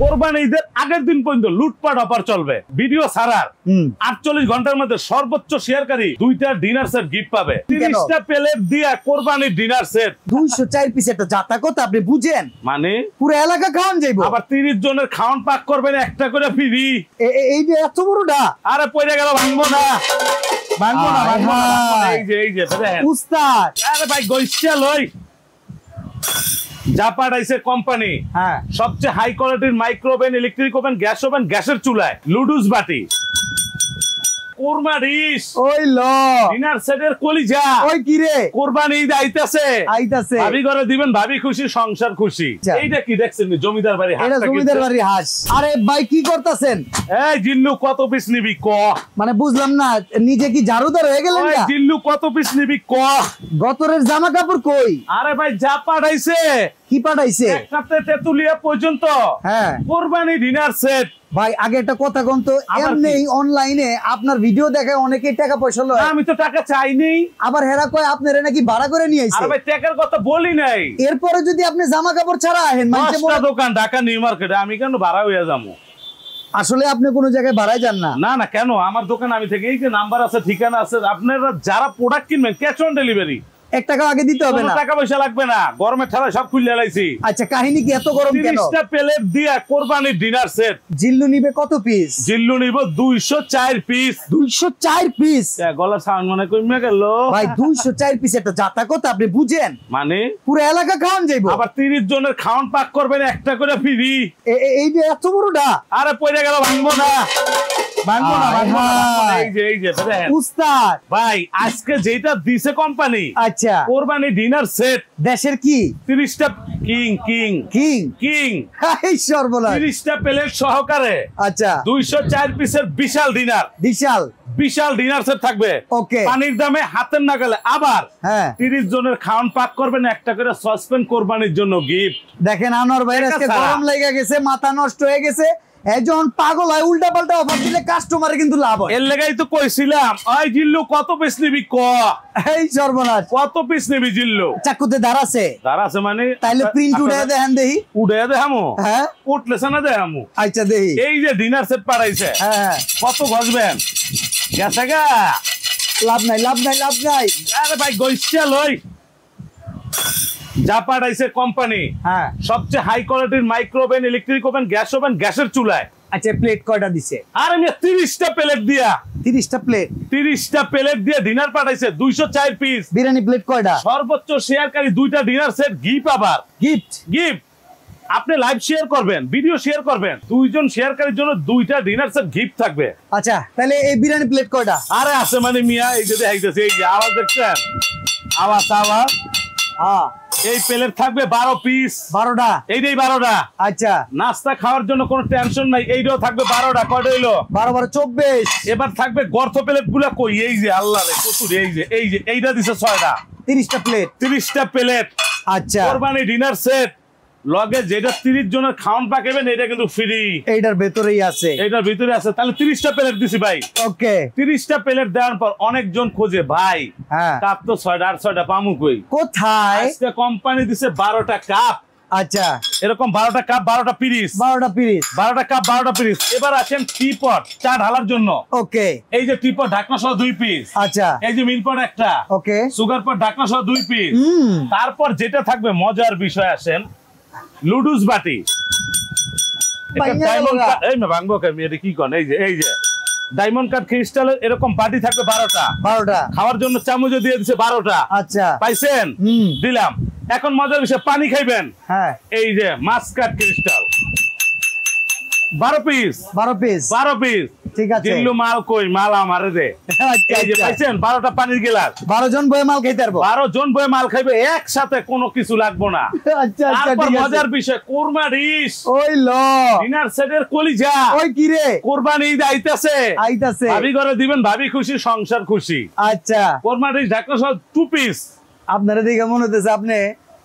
কোরবানি ঈদের আগের দিন পর্যন্ত লুটপাট অফার চলবে। ভিডিও ছাড়ার 48 ঘন্টার মধ্যে সর্বোচ্চ শেয়ারকারী 2টা ডিনার সেট গিফট পাবে। 30টা প্লেট দিয়া কোরবানির ডিনার সেট 204 পিস একটা জাতা কথা আপনি বুঝেন, মানে পুরো এলাকা খাওয়ান যাইবো। আবার 30 জনের খাওয়ান পাক করবেন একটা করে ফ্রি। এই যে এত বড়টা, আরে পয়রা গেল ভাঙবো না ভাঙবো না ভাঙবো না। এই যে উস্তাদ, আরে ভাই গইসা লই যা পাঠাইছে কোম্পানি। হ্যাঁ, সবচেয়ে হাই কোয়ালিটির micro oven, electric oven, gas oven, গ্যাসের চুলায়, লুডুস বাটি, কোরমা ডিশ, ওই ল ডিনার সেটের কলিজা। ওই কি রে, কোরবানি ঈদ আইতাছে, ভাবি ঘরে দিবেন, ভাবি খুশি, সংসার খুশি। এইটা কি দেখছেন? জমিদার বাড়ি হাঁস। এটা জমিদার বাড়ি হাঁস। আরে ভাই কি করতেছেন? এই জিল্লু কত পিস নিবি ক? মানে বুঝলাম না, নিজে কি ঝাড়ুদার হয়ে গেলেন না? জিল্লু কত পিস নিবি ক? গতরের জামা কাপড় কই? আরে ভাই যা পাঠাইছে। কি পাঠাইছে? একটাতে তেতুলিয়া পর্যন্ত। হ্যাঁ, কোরবানি ডিনার সেট। ভাই আগে একটা কথা কোন তো, এমনি অনলাইনে আপনার ভিডিও দেখায় অনেকেই টাকা পয়সা লয়। আমি তো টাকা চাইনি। আবার হেরা কয় আপনারা নাকি ভাড়া করে নিয়ে আইছে। আরে ভাই টাকার কথা বলি নাই। এরপরে যদি আপনি জামা কাপড় ছাড়া আহেন, মানে দোকান ঢাকা নিউ মার্কেটে, আমি কেন ভাড়া হইয়া যাবো? আসলে আপনি কোনো জায়গায় ভাড়ায় যান না? না না, কেন? আমার দোকান আমি থেকে, এই যে নাম্বার আছে, ঠিকানা আছে। আপনারা যারা প্রোডাক্ট কিনবেন ক্যাশ অন ডেলিভারি, 1 টাকা আগে দিতে হবে না, টাকা পয়সা লাগবে না। গরমে ঠান্ডা সব খুলে লাইছি। আচ্ছা, কাহিনী কি এত গরম কেন? 30টা প্লেট দিয়া কোরবানির ডিনার সেট। জিল্লু নিবে কত পিস? জিল্লু নিব 204 পিস। 204 পিস? গলার সাউন্ড মনে কমে গেল ভাই। 204 পিস একটা জাতা কথা আপনি বুঝেন, মানে পুরো এলাকা খাওয়ান যাইবো। আবার 30 জনের খাওয়ান পাক করবেন একটা করে ফ্রি। এই যে এত বড়টা, আরে পয়রা গেল ভাঙবো না ভাঙবো না ভাঙবো না। এই যে উস্তাদ ভাই আজকে যেটা দিছে কোম্পানি, আচ্ছা, কোরবানি ডিনার সেট। দেশের কি 30টা কিং কিং কিং কিং এই সর্বনাশ, 30টা প্লেট সহকারে। আচ্ছা, 204 পিসের বিশাল ডিনার, বিশাল ডিনার সেট থাকবে। ওকে, পানির দামে হাতের নাগালে। আবার 30 জনের খাওয়ান পাক করবেন একটা করে সসপেন কোরবানির জন্য গিফট। দেখেন আনোয়ার ভাই আজকে গরম লেগে গেছে, মাথা নষ্ট হয়ে গেছে। যখন পাগল হয় উল্টা পাল্টা অফার দিলে কাস্টমারে কিন্তু লাভ হয়। এর লেগাই তো কইছিলাম, ওই জিল্লু কত পিস নিবি ক? এই সর্বনাশ, কত পিস নিবি জিল্লু? চাকুতে ধার আছে মানে তাইলে প্রিন্ট উড়ে দেখান দেই। উড়ে দেখামু? হ্যাঁ, উঠলেছে না দেখামু। আচ্ছা দেই। এই যে ডিনার সেট পাঠাইছে, হ্যাঁ, কত ঘষবেন? গেছে গা, লাভ নাই লাভ নাই লাভ নাই। আরে ভাই গইসা লই যা পাঠাইছে কোম্পানি। হ্যাঁ, সবচেয়ে হাই কোয়ালিটির micro oven, electric oven, gas oven, গ্যাসের চুলায়। আচ্ছা, প্লেট কয়টা দিছে? আরে আমি 30টা প্লেট দিয়া, 30টা প্লেট দিয়ে ডিনার পাঠাইছে। 204 পিস বিরিয়ানি প্লেট কয়টা? সর্বোচ্চ শেয়ারকারী 2টা ডিনার সেট গিফট। আবার গিফট আপনি লাইভ শেয়ার করবেন, ভিডিও শেয়ার করবেন, 2 জন শেয়ারকারীর জন্য 2টা ডিনার সেট গিফট থাকবে। আচ্ছা, তাহলে এই বিরিয়ানি প্লেট কয়টা? আরে আছে মানে মিয়া, এই যে দেখাইতেছে, এই যে আওয়াজ দেখছেন, আওয়াজ। হ্যাঁ, এই প্লেট থাকবে 12 পিস। 12টা? এইটাই 12টা। আচ্ছা, নাস্তা খাওয়ার জন্য কোনো টেনশন নাই, এইটাও থাকবে 12টা। কয়টা হইলো? 12 12 24। এবার থাকবে গর্ত প্লেট গুলা কই? এই যে আল্লাহ রে কত, এই যে এইটা দিছে 6টা। 30টা প্লেট। আচ্ছা, কোরবানি ডিনার সেট লগে যেটা 30 জনের খাওয়ান পাকাবেন, এটা কিন্তু ফ্রি। এইটার ভিতরেই আছে, তাহলে 30টা প্লেট দিছি ভাই। ওকে, 30টা প্লেট দেওয়ার পর অনেকজন খোঁজে, ভাই কাপ তো 6টা, আর 6টা পামু কই? কোথায়? আজকে কোম্পানি দিছে 12টা কাপ। আচ্ছা, এরকম 12টা কাপ, 12টা পিরিস, 12টা কাপ, 12টা পিরিস। এবার আসেন টিপট, চা ঢালার জন্য। ওকে, এই যে টিপট ঢাকনা সহ 2 পিস। আচ্ছা, এই যে মিল্কপট একটা। ওকে, সুগার পট ঢাকনা সহ 2 পিস। তারপর যেটা থাকবে মজার বিষয়, আসেন লুডুস বাটি। ডায়মন্ড কাট ক্রিস্টালের এরকম বাটি থাকবে 12টা। খাওয়ার জন্য চামচও দিয়ে দিচ্ছে 12টা। আচ্ছা, পাইছেন? দিলাম। এখন মজার বিষয়, পানি খাইবেন। হ্যাঁ, এই যে মাস্কাট ক্রিস্টাল 12 পিস। ঠিক আছে, জিল্লু মাল কই? মাল আমারে দে। এই যে পাইছেন 12টা পানির গ্লাস। 12 জন বয়ে মাল খাইতে পারবো। 12 জন বয়ে মাল খাইবে, একসাথে কোনো কিছু লাগবো না। আচ্ছা, তারপর মজার বিষয়, কোরমা ডিশ। ওই ল ডিনার সেটের কলিজা। ওই কি রে, কোরবানি ঈদ আইতাছে। ভাবি ঘরে দিবেন, ভাবি খুশি, সংসার খুশি। আচ্ছা, কোরমা ডিশ ঢাকনা সহ 2 পিস। আপনারা দেখে মনে হতেছে আপনি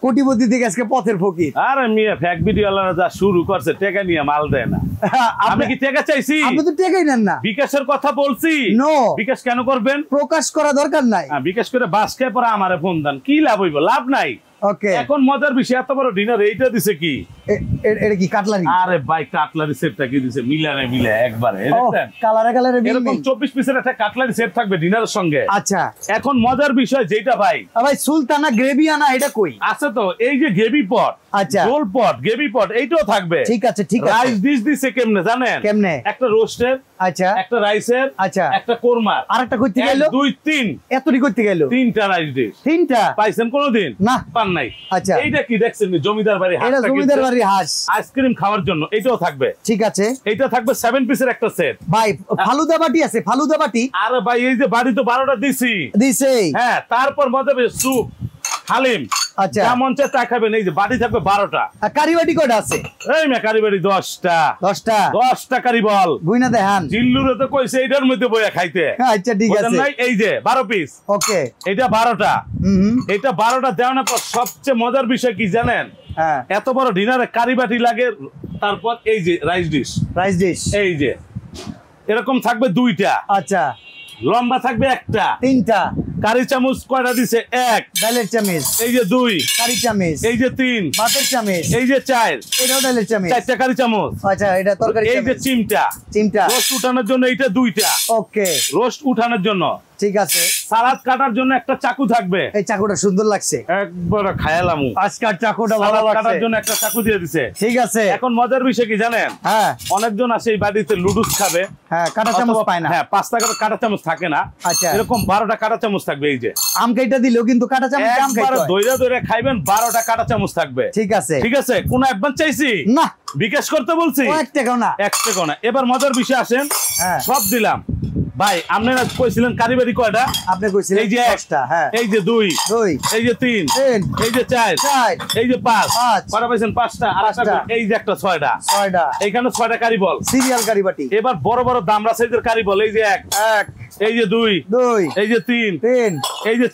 কোটিপতি থেকে আজকে পথের ফকির। আরে মিয়া, ফেক ভিডিও ওয়ালারা যা শুরু করছে, টাকা নিয়ে মাল দেয় না। আমি কি টাকা চাইছি? আপনি তো টাকাই নেন না। বিকাশের কথা বলছি। নো, বিকাশ কেন করবেন? প্রকাশ করা দরকার নাই। বিকাশ করে বাস খেয়ে পরে আমারে ফোন দেন, কি লাভ হইব? লাভ নাই। ওকে এখন মজার বিষয় এত বড় ডিনার এইটা দিছে কি এটা কি কাটলারি আরে ভাই কাটলারি সেটটা কি দিছে মিলানে মিলে একবারে দেখেন কালারে কালারে এরকম 24 পিসের একটা কাটলারি সেট থাকবে ডিনারের সঙ্গে আচ্ছা এখন মজার বিষয় যেটা ভাই ভাই সুলতানা গ্রেভিয়ানা এটা কই আছে তো এই যে গ্রেভি পট আচ্ছা রোল পট গ্রেভি পট এইটাও থাকবে ঠিক আছে ঠিক আছে রাইস ডিশ দিছে কেমনে জানেন কেমনে একটা রোস্টের আচ্ছা একটা রাইসের আচ্ছা একটা কোরমা আরেকটা কইতে গেল 1 2 3 এতটি কইতে গেল তিনটা রাইস ডিশ তিনটা পাইছেন কোনদিন না পান নাই আচ্ছা এইটা কি দেখছেন জমিদার বাড়ি এটা জমিদার বাড়ির হাঁস আইসক্রিম খাওয়ার জন্য এটাও থাকবে ঠিক আছে এইটা থাকবে 7 পিসের একটা সেট ভাই ফালুদা বাটি আছে ফালুদা বাটি আরে ভাই এই যে বাড়ি তো 12টা দিছি দিছে হ্যাঁ তারপর মজা পেয়ে স্যুপ হালিম আচ্ছা যা মন চায় তা খাবেন এই যে বাড়ি থাকবে 12টা আর কারি বাটি কয়টা আছে এই মেকারি বাড়ি 10টা 10টা কারি বল গুইনা দেখান জিল্লুরে তো কইছে এইটার মধ্যে বইয়া খাইতে আচ্ছা ঠিক আছে নাই এই যে 12 পিস ওকে এটা 12টা এটা 12টা দেওয়ার পর সবচেয়ে মজার বিষয় কি জানেন হ্যাঁ এত বড় ডিনারে কারি বাটি লাগে তারপর এই যে রাইস ডিশ এই যে এরকম থাকবে 2টা আচ্ছা লম্বা থাকবে একটা 3টা কারি চামচ কয়টা দিছে 1 ডালের চামচ এই যে 2 কারি চামচ এই যে 3 ভাতের চামচ এই যে 4 এটাও ডালের চামচ 4টা কারি চামচ আচ্ছা এটা তরকারি এই যে চিমটা রোস্ট উঠানোর জন্য এইটা 2টা ওকে রোস্ট উঠানোর জন্য ঠিক আছে সালাদ কাটার জন্য একটা চাকু থাকবে এই চাকুটা সুন্দর লাগছে একবার খায়ালামু আজকাল চাকুটা ভালো সালাদ কাটার লাগছে জন্য একটা চাকু দিয়ে দিছে ঠিক আছে এখন মজার বিষয় কি জানেন হ্যাঁ অনেকজন আসে এই বাড়িতে লুডুস খাবে হ্যাঁ কাটা চামচ পায় না হ্যাঁ 5টা করে কাটা চামচ থাকে না আচ্ছা এরকম 12টা কাটা চামচ থাকবে এই যে আম কাইটা দিলেও কিন্তু কাটা চামচ আম একবার খাইতে হয়। দইরা দইরা খাইবেন 12টা কাটা চামচ থাকবে ঠিক আছে ঠিক আছে কোন অ্যাডভান্স চাইছি না বিকাশ করতে বলছি ও 1 টাকাও না 1 টাকা না এবার মজার বিষয় আসেন হ্যাঁ সব দিলাম ভাই আপনারা কইছিলেন কারিবারি কয়টা আপনি কইছিলেন এই যে 10টা হ্যাঁ এই যে 2 এই যে 3 এই যে 4 এই যে 5 কয়টা পাইছেন 5টা আর একটা এই যে একটা 6টা এইখানে 6টা কারি বল সিরিয়াল কারি বাটি এবার বড় বড় দামরা সাইজের কারি বল এই যে 1 এই যে 2 এই যে 3 এই যে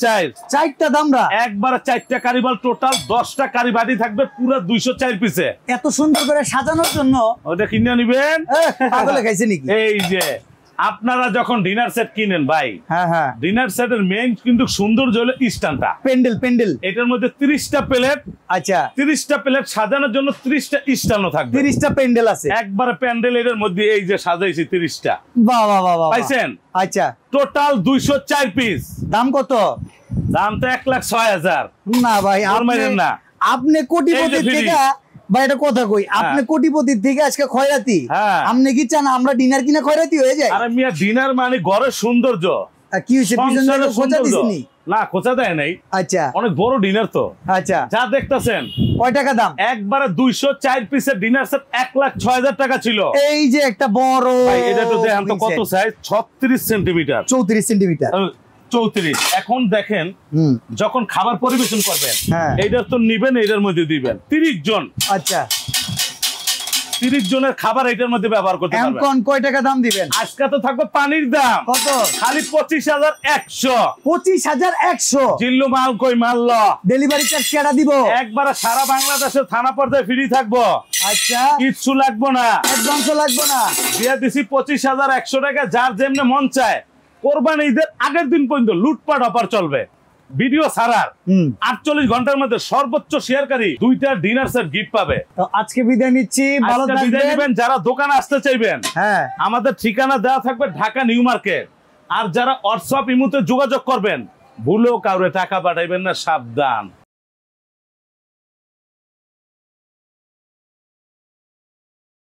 4টা দামরা একবার 4টা কারি বল টোটাল 10টা কারি বাটি থাকবে পুরো 204 পিসে এত সুন্দর করে সাজানোর জন্য ওটা কিনে নেবেন পাগলে খাইছে নাকি এই যে আপনারা যখন ডিনার সেট কিনেন ভাই হ্যাঁ হ্যাঁ ডিনার সেটের মেইন কিন্তু সৌন্দর্য হলো স্ট্যান্ডটা পেন্ডেল এটার মধ্যে 30টা প্লেট আচ্ছা 30টা প্লেট সাজানোর জন্য 30টা স্ট্যান্ডও থাকবে 30টা পেন্ডেল আছে একবারে প্যান্ডেল এর মধ্যে এই যে সাজাইছি 30টা বাহ বাহ বাহ বাহ পাইছেন আচ্ছা টোটাল 204 পিস দাম কত দাম তো 1,06,000 না ভাই না আপনি কোটিপতি থেকে ভাই এটা কথা কই আপনি কোটিপতি থেকে আজকে খয়রাতি আপনি কি চান আমরা ডিনার কিনা খয়রাতি হয়ে যায় আরে মিয়া ডিনার মানে ঘরের সৌন্দর্য কি হইছে পিছনে খোঁজা দিছনি না খোঁজা দেয় নাই আচ্ছা অনেক বড় ডিনার তো আচ্ছা যা দেখতাছেন কয় টাকা দাম একবারে 204 পিসের ডিনার সেট 1,06,000 টাকা ছিল এই যে একটা বড় ভাই এটা তো দেখেন তো কত সাইজ 36 সেন্টিমিটার 34 সেন্টিমিটার 34 এখন দেখেন যখন খাবার পরিবেশন করবেন এইটার তো নিবেন এটার মধ্যে দিবেন 30 জন আচ্ছা 30 জনের খাবার এটার মধ্যে ব্যবহার করতে পারবেন এখন কয় টাকা দাম দিবেন আজকে তো থাকবে পানির দাম কত খালি 25,100 25,100 জিল্লু মাল কই মারল ডেলিভারি চার্জ কেডা দিব একবারে সারা বাংলাদেশে থানা পর্যায়ে ফ্রি থাকবো আচ্ছা কিচ্ছু লাগবে না অ্যাডভান্সও লাগবে না দিয়ে দিছি 25,100 টাকা যার যেমনে মন চায় কোরবানি ঈদের আগের দিন পর্যন্ত লুটপাট অফার চলবে ভিডিও ছাড়ার 48 ঘন্টার মধ্যে সর্বোচ্চ শেয়ারকারী 2টা ডিনার সেট গিফট পাবে তো আজকে বিদায় নিচ্ছি ভালো থাকবেন যারা দোকানে আসতে চাইবেন হ্যাঁ আমাদের ঠিকানা দেওয়া থাকবে ঢাকা নিউ মার্কেট আর যারা হোয়াটসঅ্যাপ ইমোতে যোগাযোগ করবেন ভুলেও কাউরে টাকা পাঠাইবেন না সাবধান